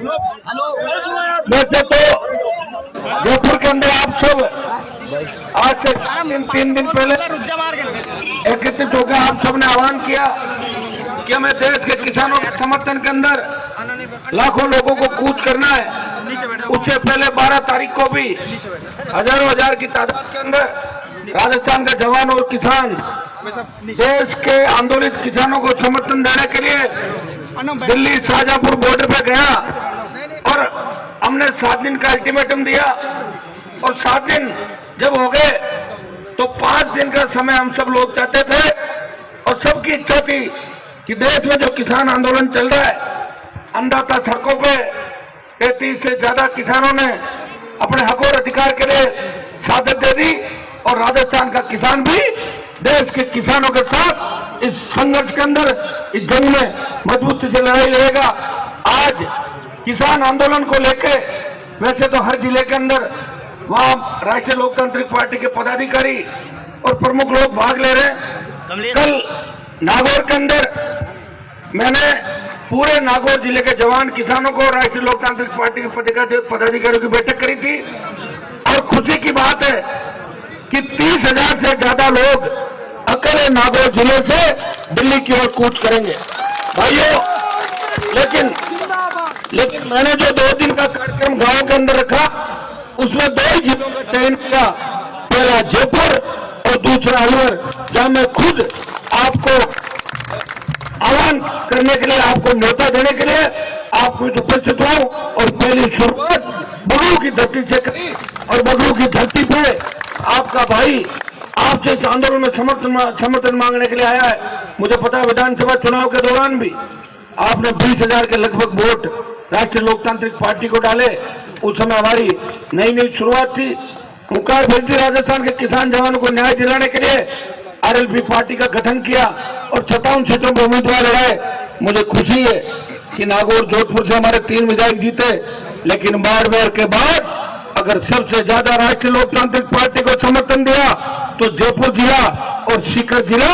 वैसे तो जयपुर के अंदर आप सब आज से 3 दिन पहले एकत्रित होकर आप सबने आह्वान किया कि हमें देश के किसानों के समर्थन के अंदर लाखों लोगों को कूच करना है। उससे पहले 12 तारीख को भी हजार की तादाद के अंदर राजस्थान का जवान और किसान देश के आंदोलित किसानों को समर्थन देने के लिए दिल्ली शाहजहांपुर बॉर्डर पर गया और हमने 7 दिन का अल्टीमेटम दिया और 7 दिन जब हो गए तो 5 दिन का समय हम सब लोग चाहते थे और सबकी इच्छा थी कि देश में जो किसान आंदोलन चल रहा है, अन्नदाता सड़कों पे 33 से ज्यादा किसानों ने अपने हक और अधिकार के लिए शहादत दे दी और राजस्थान का किसान भी देश के किसानों के साथ इस संघर्ष के अंदर, इस जंग में मजबूती से लड़ाई लड़ेगा। आज किसान आंदोलन को लेके वैसे तो हर जिले के अंदर वहां राष्ट्रीय लोकतांत्रिक पार्टी के पदाधिकारी और प्रमुख लोग भाग ले रहे हैं। कल नागौर के अंदर मैंने पूरे नागौर जिले के जवान किसानों को राष्ट्रीय लोकतांत्रिक पार्टी के पदाधिकारियों की बैठक करी थी और खुशी की बात है कि 30,000 से ज्यादा लोग अकेले नागौर जिले से दिल्ली की ओर कूच करेंगे भाइयों। लेकिन मैंने जो 2 दिन का कार्यक्रम गांव के अंदर रखा उसमें 2 ही जिलों का चयन किया, पहला जयपुर और दूसरा अलवर, जहां मैं खुद आपको आह्वान करने के लिए, आपको न्योता देने के लिए आपको उपस्थित हूं और पहली शुरुआत बगरू की धरती से करी और बगरू की धरती पे आपका भाई आपसे इस आंदोलन में समर्थन मांगने के लिए आया है। मुझे पता है विधानसभा चुनाव के दौरान भी आपने 20,000 के लगभग वोट राष्ट्रीय लोकतांत्रिक पार्टी को डाले। उस समय हमारी नई शुरुआत थी, मुकार भेजी राजस्थान के किसान जवानों को न्याय दिलाने के लिए आरएलपी पार्टी का गठन किया और 57 सीटों पर उम्मीदवार लड़ाए। मुझे खुशी है कि नागौर जोधपुर से हमारे 3 विधायक जीते, लेकिन बाड़मेर के बाद अगर सबसे ज्यादा राष्ट्रीय लोकतांत्रिक पार्टी को समर्थन दिया तो जयपुर जिला और सीकर जिला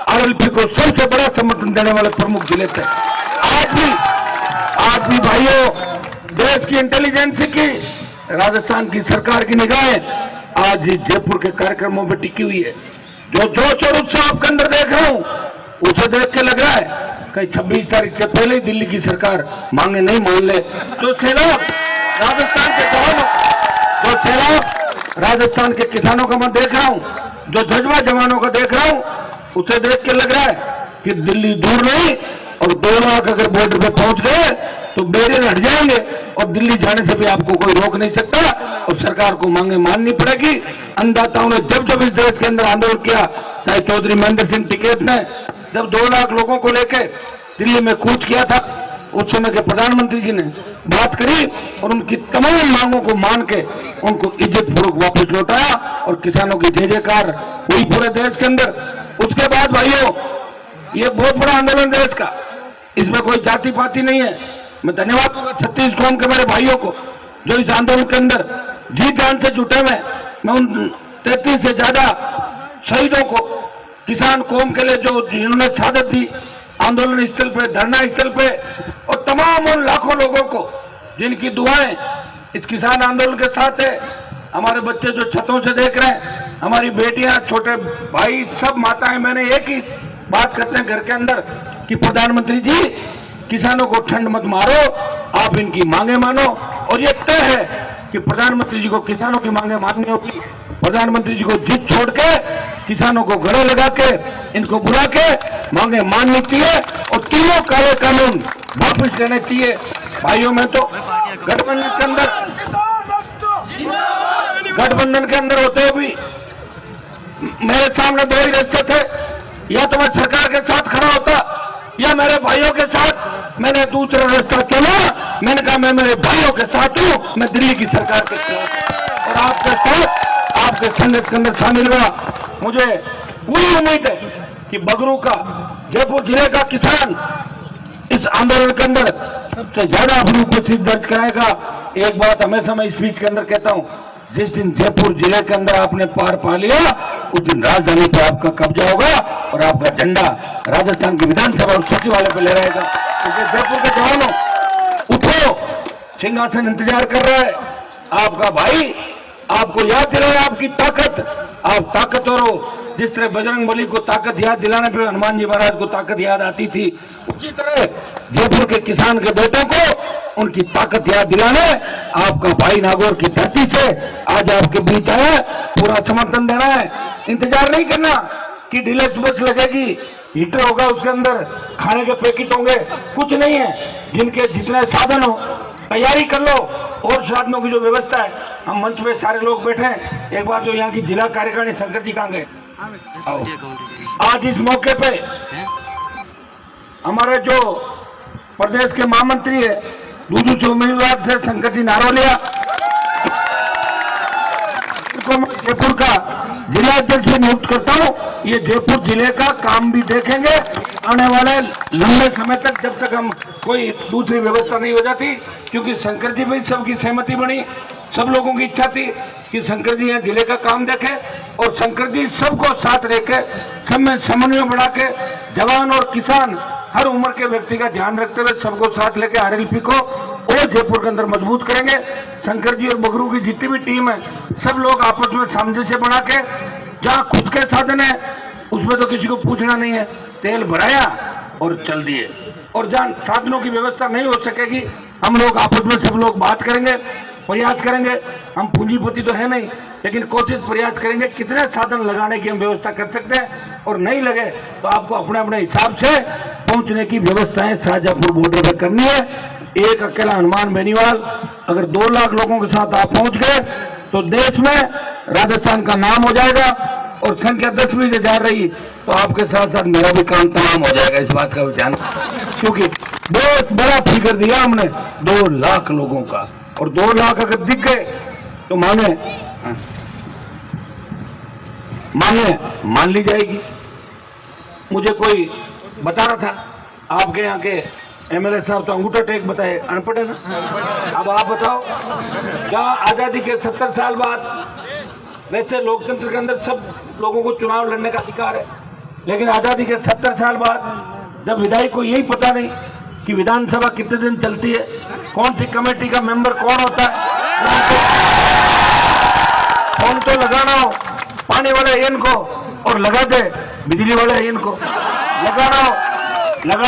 आरएलपी को सबसे बड़ा समर्थन देने वाले प्रमुख जिले थे। आज भी भाइयों, देश की इंटेलिजेंस की, राजस्थान की सरकार की निगाहें आज ही जयपुर के कार्यक्रमों में टिकी हुई है। जो जोश और उत्साह आपके अंदर देख रहा हूं उसे देख के लग रहा है कहीं 26 तारीख से पहले ही दिल्ली की सरकार मांगे नहीं मान ले। जो सैलाब राजस्थान के जवानों, जो सैलाब राजस्थान के किसानों का मैं देख रहा हूं, जो जज्बा जवानों का देख रहा हूं, उसे देख के लग रहा है कि दिल्ली दूर नहीं और 2 लाख अगर बॉर्डर पे पहुंच गए तो बैरियर हट जाएंगे और दिल्ली जाने से भी आपको कोई रोक नहीं सकता और सरकार को मांगे माननी पड़ेगी। अन्नदाताओं ने जब इस देश के अंदर आंदोलन किया, चाहे चौधरी महेंद्र सिंह टिकैत ने जब 2 लाख लोगों को लेकर दिल्ली में कूच किया था, उस समय के प्रधानमंत्री जी ने बात करी और उनकी तमाम मांगों को मान के उनको इज्जतपूर्वक वापस लौटाया और किसानों की जय जयकार हुई पूरे देश के अंदर। उसके बाद भाइयों, ये बहुत बड़ा आंदोलन देश का, इसमें कोई जाति पाति नहीं है। मैं धन्यवाद दूंगा 36 कौम के मेरे भाइयों को जो इस आंदोलन के अंदर जी जान से जुटे हुए। मैं उन 33 से ज्यादा शहीदों को, किसान कौम के लिए जो जिन्होंने शहादत दी आंदोलन स्थल पे, धरना स्थल पे, और तमाम उन लाखों लोगों को जिनकी दुआएं इस किसान आंदोलन के साथ है। हमारे बच्चे जो छतों से देख रहे हैं, हमारी बेटियां, छोटे भाई, सब माताएं, मैंने एक ही बात करते हैं घर के अंदर कि प्रधानमंत्री जी किसानों को ठंड मत मारो, आप इनकी मांगे मानो। और ये तय है कि प्रधानमंत्री जी को किसानों की मांगे माननी होगी। प्रधानमंत्री जी को जिद छोड़ के किसानों को गले लगा के इनको बुला के मांगे माननी चाहिए और तीनों काले कानून वापस लेने चाहिए। भाइयों, मैं तो गठबंधन के अंदर होते हुए भी मेरे सामने 2 ही रास्ते थे, या तो मैं सरकार के साथ खड़ा होता या मेरे भाइयों के साथ। मैंने दूसरा रास्ता चुना, मैंने कहा मैं मेरे भाइयों के साथ हूं, मैं दिल्ली की सरकार के खिलाफ और आपके साथ आपके संघर्ष के अंदर शामिल हुआ। मुझे पूरी उम्मीद है कि बगरू का, जयपुर जिले का किसान इस आंदोलन के अंदर सबसे ज्यादा अपनी उपस्थिति दर्ज कराएगा। एक बात हमेशा मैं स्पीच के अंदर कहता हूं, जिस दिन जयपुर जिले के अंदर आपने पार पा लिया उस दिन राजधानी पर आपका कब्जा होगा और आपका झंडा राजस्थान की विधानसभा और सचिवालय पर ले रहेगा। जयपुर के जवानों उठो, सिंहासन इंतजार कर रहा है। आपका भाई आपको याद दिलाए आपकी ताकत, आप ताकतवर हो। जिस तरह बजरंग बली को ताकत याद दिलाने पे हनुमान जी महाराज को ताकत याद आती थी, उसी तरह जयपुर के किसान के बेटों को उनकी ताकत याद दिलाने आपका भाई नागौर की धरती से आज आपके बीच आया। पूरा समर्थन देना है। इंतजार नहीं करना कि डिलक्स बस लगेगी, हीटर होगा, उसके अंदर खाने के पैकेट होंगे, कुछ नहीं है। जिनके जितने साधन हो तैयारी कर लो। और साधनों की जो व्यवस्था है, हम मंच पे सारे लोग बैठे हैं। एक बार जो यहाँ की जिला कार्यकारिणी शंकर जी कहाँ गए? आज इस मौके पे हमारे जो प्रदेश के महामंत्री है दूसरे से उम्मीदवार थे शंकर जी नारोलिया, जयपुर का जिला अध्यक्ष भी नियुक्त करता हूँ। ये जयपुर जिले का काम भी देखेंगे आने वाले लंबे समय तक, जब तक हम कोई दूसरी व्यवस्था नहीं हो जाती। क्योंकि शंकर जी भी सबकी सहमति बनी, सब लोगों की इच्छा थी कि शंकर जी यहाँ जिले का काम देखें और शंकर जी सबको साथ लेके सब में समन्वय बढ़ा के जवान और किसान हर उम्र के व्यक्ति का ध्यान रखते हुए सबको साथ लेके आरएलपी को और जयपुर के अंदर मजबूत करेंगे। शंकर जी और बगरू की जितनी भी टीम है, सब लोग आपस में सामंजस्य बना के, जहाँ खुद के साधन है उसमें तो किसी को पूछना नहीं है, तेल भराया और चल दिए। और जहाँ साधनों की व्यवस्था नहीं हो सकेगी, हम लोग आपस में सब लोग बात करेंगे, प्रयास करेंगे। हम पूंजीपति तो है नहीं, लेकिन कोशिश प्रयास करेंगे कितने साधन लगाने की हम व्यवस्था कर सकते हैं। और नहीं लगे तो आपको अपने अपने हिसाब से पहुंचने की व्यवस्थाएं शाहजहांपुर बॉर्डर पर करनी है। एक अकेला हनुमान बेनीवाल अगर 2 लाख लोगों के साथ आप पहुंच गए तो देश में राजस्थान का नाम हो जाएगा। और संख्या 10 भी जा रही तो आपके साथ साथ मेरा भी काम तमाम हो जाएगा। इस बात का ध्यान, क्योंकि बहुत बड़ा फिगर दिया हमने 2 लाख लोगों का, और 2 लाख अगर दिख गए तो मान ली जाएगी। मुझे कोई बता रहा था आपके यहाँ के एमएलए साहब तो अंगूठा टेक बताए, अनपढ़ है ना। अब आप बताओ, क्या आजादी के 70 साल बाद, वैसे लोकतंत्र के अंदर सब लोगों को चुनाव लड़ने का अधिकार है, लेकिन आजादी के 70 साल बाद जब विधायक को यही पता नहीं कि विधानसभा कितने दिन चलती है, कौन सी कमेटी का मेंबर कौन होता है, कौन तो लगाना हो पानी वाले इनको और लगा दे बिजली वाले इनको, लगाना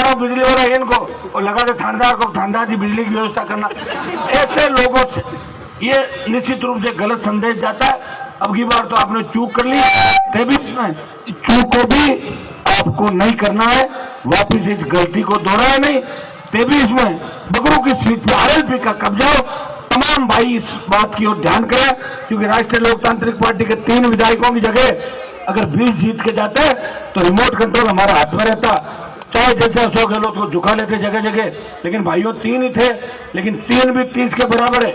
हो बिजली वाला इनको और लगा दे थानेदार को, थानेदार की बिजली की व्यवस्था करना। ऐसे लोगों से ये निश्चित रूप से गलत संदेश जाता है। अब की बार तो आपने चूक कर ली, 23 में चूक को भी आपको नहीं करना है, वापिस इस गलती को दोहराए नहीं। 23 में बगरू की सीट पर आरएलपी का कब्जा हो। तमाम भाई इस बात की ओर ध्यान करें, क्योंकि राष्ट्रीय लोकतांत्रिक पार्टी के 3 विधायकों की जगह अगर 20 जीत के जाते तो रिमोट कंट्रोल हमारा हाथ में रहता। चाहे जैसे अशोक गहलोत को झुका लेते जगह जगह, लेकिन भाइयों 3 ही थे, लेकिन 3 भी 30 के बराबर है।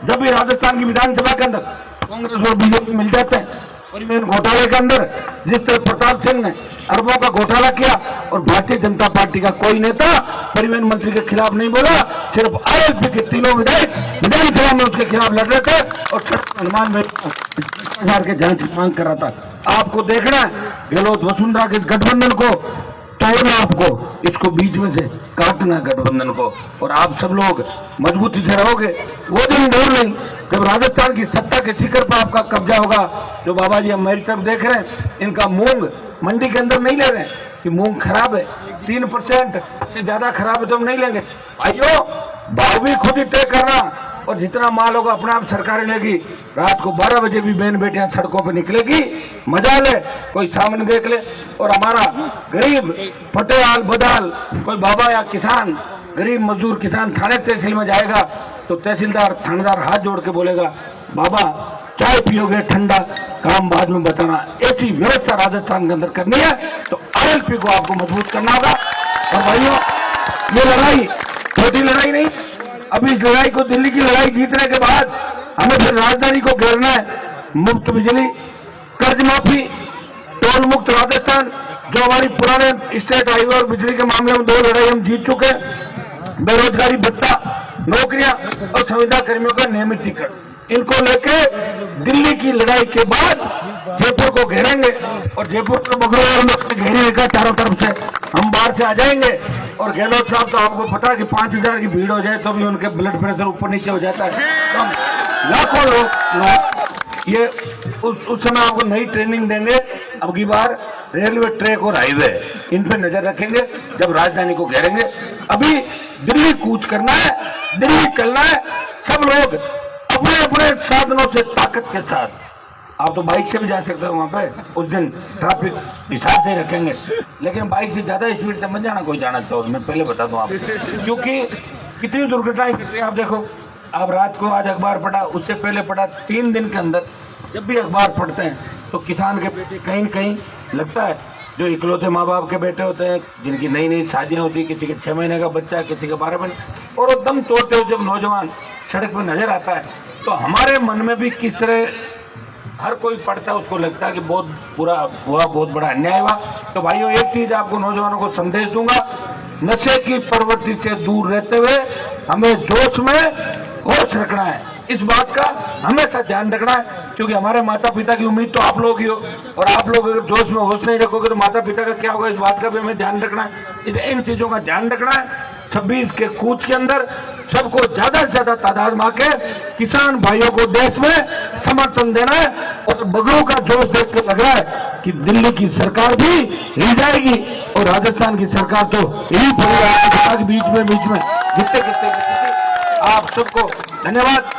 जब भी राजस्थान की विधानसभा के अंदर कांग्रेस और बीजेपी मिल जाते हैं, परिवहन घोटाले के अंदर जिस तरह प्रताप सिंह ने अरबों का घोटाला किया और भारतीय जनता पार्टी का कोई नेता परिवहन मंत्री के खिलाफ नहीं बोला, सिर्फ आरएलपी के 3 विधायक विधानसभा में उसके खिलाफ लड़ रहे थे और हनुमान में 20,000 के जांच की मांग कर रहा था। आपको देखना है गहलोत वसुंधरा के गठबंधन को तोड़ना, आपको इसको बीच में से काटना गठबंधन को, और आप सब लोग मजबूती से रहोगे। वो दिन दूर नहीं जब राजस्थान की सत्ता के शिखर पर आपका कब्जा होगा। जो बाबा जी हम मेरी तरफ देख रहे हैं, इनका मूंग मंडी के अंदर नहीं ले रहे हैं कि मूंग खराब है, 3% से ज्यादा खराब है तो हम नहीं लेंगे। भाइयों, भाव भी खुद ही तय करना, और जितना माल होगा अपने आप सरकार लेगी। रात को 12 बजे भी बहन बेटियां सड़कों पर निकलेगी, मजा ले, कोई सामने देख ले। और हमारा गरीब फटेहाल बदाल कोई बाबा या किसान, गरीब मजदूर किसान थाने तहसील में जाएगा तो तहसीलदार थानेदार हाथ जोड़ के बोलेगा, बाबा चाय पियोगे ठंडा, काम बाद में बताना। ऐसी व्यवस्था राजस्थान के अंदर करनी है तो आरएलपी को आपको मजबूत करना होगा। और भाइयों, ये लड़ाई छोटी लड़ाई नहीं। अभी इस लड़ाई को, दिल्ली की लड़ाई जीतने के बाद हमें फिर राजधानी को घेरना है। मुफ्त बिजली, कर्ज माफी, टोल मुक्त राजस्थान, जो हमारी पुराने स्टेट हाईवे और बिजली के मामले में 2 लड़ाई हम जीत चुके हैं। बेरोजगारी भत्ता नौकरियां और संविदा कर्मियों का नियमितीकरण, इनको लेके दिल्ली की लड़ाई के बाद जयपुर को घेरेंगे और जयपुर को बगरों घेरने का चारों तरफ से हम बाहर से आ जाएंगे। और गहलोत साहब तो आपको पता है कि 5000 की भीड़ हो जाए तो भी उनके ब्लड प्रेशर ऊपर नीचे हो जाता है। तो लाखों लोग ये उस समय आपको नई ट्रेनिंग देंगे। अब की बार रेलवे ट्रैक और हाईवे इन पे नजर रखेंगे जब राजधानी को घेरेंगे। अभी दिल्ली कूच करना है, दिल्ली चलना है, सब लोग अपने अपने साधनों से ताकत के साथ। आप तो बाइक से भी जा सकते हो वहां पे, उस दिन ट्रैफिक हिसाब से रखेंगे, लेकिन बाइक से ज्यादा स्पीड से मत जाना कोई जाना चाहो, मैं पहले बता दूं आपको, क्योंकि कितनी दुर्घटनाएं घट रही है। आप देखो, आप रात को आज अखबार पढ़ा, उससे पहले पढ़ा, 3 दिन के अंदर जब भी अखबार पढ़ते हैं तो किसान के बेटे कहीं न कहीं लगता है, जो इकलौते माँ बाप के बेटे होते हैं, जिनकी नई नई शादियां होती है, किसी के 6 महीने का बच्चा, किसी के 12 महीने, और वो दम तोड़ते हुए जब नौजवान सड़क पर नजर आता है तो हमारे मन में भी किस तरह हर कोई पढ़ता है, उसको लगता है कि बहुत बुरा हुआ, बहुत बड़ा अन्याय हुआ। तो भाइयों, एक चीज आपको नौजवानों को संदेश दूंगा, नशे की प्रवृत्ति से दूर रहते हुए हमें जोश में होश रखना है, इस बात का हमेशा ध्यान रखना है, क्योंकि हमारे माता पिता की उम्मीद तो आप लोग ही हो, और आप लोग अगर जोश में होश नहीं रखोगे तो माता पिता का क्या होगा, इस बात का भी हमें ध्यान रखना है। इन चीजों का ध्यान रखना है। 26 के कूच के अंदर सबको ज्यादा से ज्यादा तादाद में आके किसान भाइयों को देश में समर्थन देना है। और बगरों का जोश देख के लग रहा है कि दिल्ली की सरकार भी हिल जाएगी और राजस्थान की सरकार तो हिल पड़ेगी बीच में। जितने आप सबको धन्यवाद।